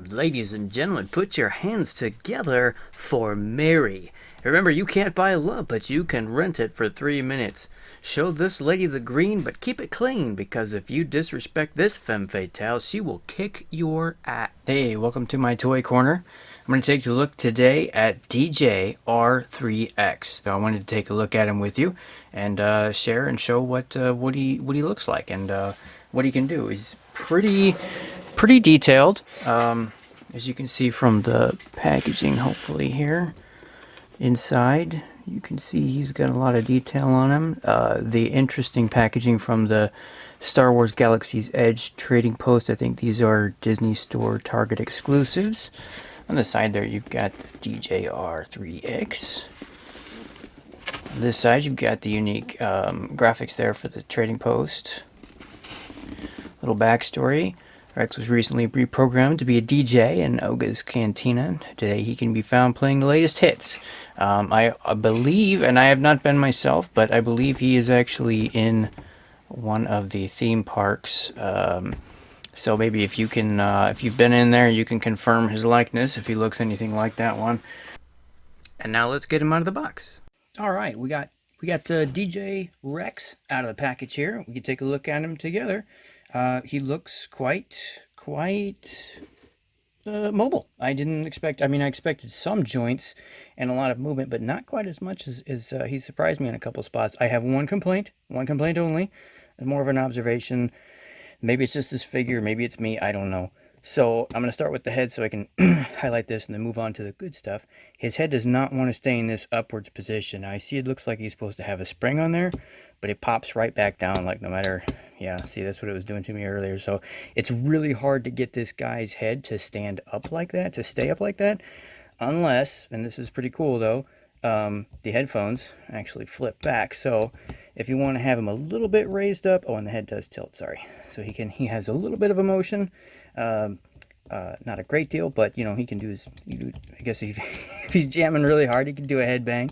Ladies and gentlemen, put your hands together for Mary. Remember, you can't buy love, but you can rent it for 3 minutes. Show this lady the green, but keep it clean, because if you disrespect this femme fatale, she will kick your ass. Hey, welcome to my toy corner. I'm going to take a look today at DJ-R3x. So I wanted to take a look at him with you and share and show what he looks like and what he can do. He's pretty detailed, as you can see from the packaging. Hopefully here inside you can see he's got a lot of detail on him. The interesting packaging from the Star Wars Galaxy's Edge trading post. I think these are Disney Store Target exclusives. On the side there you've got DJ-R3x. On this side you've got the unique graphics there for the trading post. Little backstory. Rex was recently reprogrammed to be a DJ in Oga's Cantina. Today he can be found playing the latest hits. I believe, and I have not been myself, but I believe he is actually in one of the theme parks. So maybe if you can, if you've been in there, you can confirm his likeness if he looks anything like that one. And now let's get him out of the box. All right, we got DJ Rex out of the package here. We can take a look at him together. He looks quite mobile. I didn't expect, I expected some joints and a lot of movement, but not quite as much as he surprised me in a couple spots. I have one complaint only, more of an observation. Maybe it's just this figure, maybe it's me, I don't know. So I'm going to start with the head so I can highlight this and then move on to the good stuff. His head does not want to stay in this upwards position. Now, I see it looks like he's supposed to have a spring on there, but it pops right back down, like no matter, yeah, see, that's what it was doing to me earlier. So it's really hard to get this guy's head to stand up like that, to stay up like that, unless, and this is pretty cool though, the headphones actually flip back. So if you want to have him a little bit raised up, oh, and the head does tilt, sorry. So he has a little bit of a motion, not a great deal, but you know, he can do his, I guess if he's jamming really hard, he can do a head bang.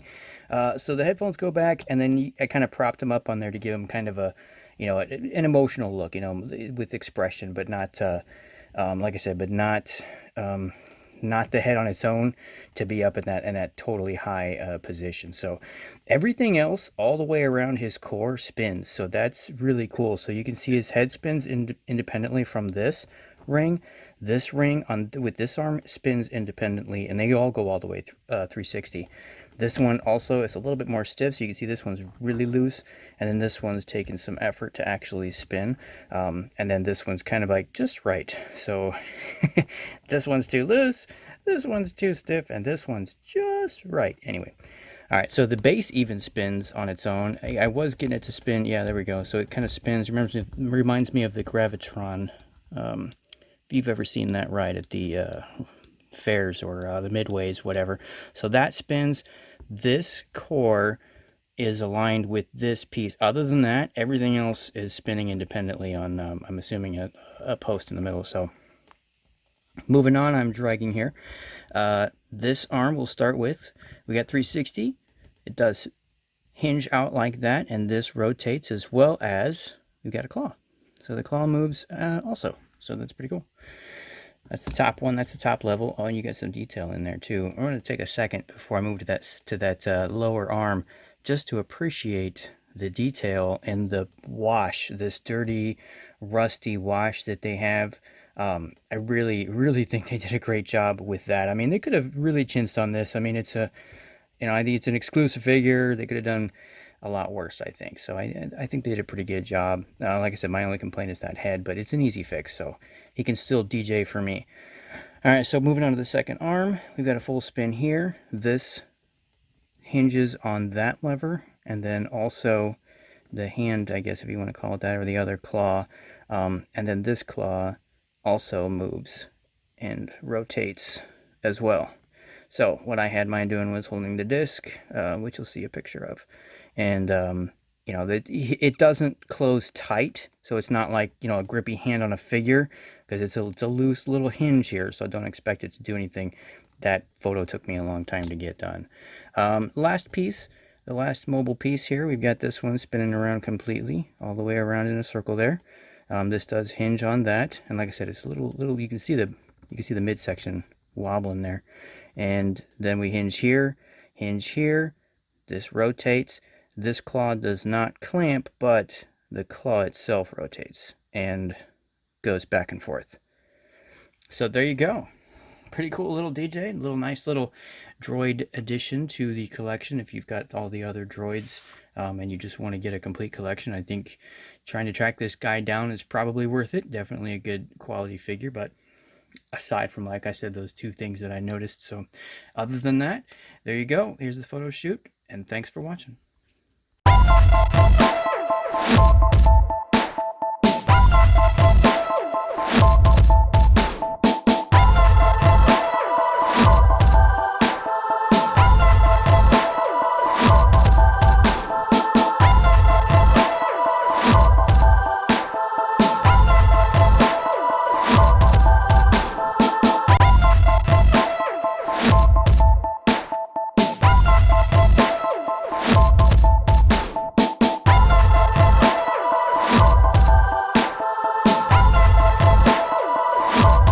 So the headphones go back, and then I kind of propped him up on there to give him kind of a, you know, an emotional look, you know, with expression, but not, like I said, but not the head on its own to be up in that totally high position. So everything else all the way around his core spins. So that's really cool. So you can see his head spins independently from this ring. This ring on with this arm spins independently, and they all go all the way 360. This one also is a little bit more stiff, so you can see this one's really loose, and then this one's taking some effort to actually spin, and then this one's kind of like just right. So this one's too loose, this one's too stiff, and this one's just right. Anyway, all right, so the base even spins on its own. I was getting it to spin. Yeah, there we go. So it kind of spins. Reminds me of the Gravitron. If you've ever seen that ride at the fairs or the midways, whatever. So that spins. This core is aligned with this piece. Other than that, everything else is spinning independently on, I'm assuming, a post in the middle. So moving on, I'm dragging here. This arm we'll start with. We got 360. It does hinge out like that, and this rotates as well as we got a claw. So the claw moves also. So that's pretty cool. That's the top one. That's the top level. Oh, and you got some detail in there too. I'm going to take a second before I move to that lower arm, just to appreciate the detail in the wash. This dirty, rusty wash that they have. I really think they did a great job with that. I mean, they could have really chinsed on this. I mean, it's a, you know, I think it's an exclusive figure. They could have done a lot worse, I think. So I think they did a pretty good job. Like I said, my only complaint is that head, but it's an easy fix, so he can still DJ for me. All right, so moving on to the second arm, we've got a full spin here. This hinges on that lever, and then also the hand, I guess if you want to call it that, or the other claw. And then this claw also moves and rotates as well. So what I had mine doing was holding the disc, which you'll see a picture of. And, you know, it doesn't close tight, so it's not like, you know, a grippy hand on a figure, because it's a loose little hinge here, so don't expect it to do anything. That photo took me a long time to get done. Last piece, the last mobile piece here, we've got this one spinning around completely, all the way around in a circle there. This does hinge on that, and like I said, it's a little, you can see the You can see the midsection wobbling there. And then we hinge here, this rotates. This claw does not clamp, but the claw itself rotates and goes back and forth. So there you go. Pretty cool little DJ, nice little droid addition to the collection. If you've got all the other droids and you just want to get a complete collection, I think trying to track this guy down is probably worth it. Definitely a good quality figure, but aside from, like I said, those two things that I noticed. So other than that, there you go. Here's the photo shoot, and thanks for watching.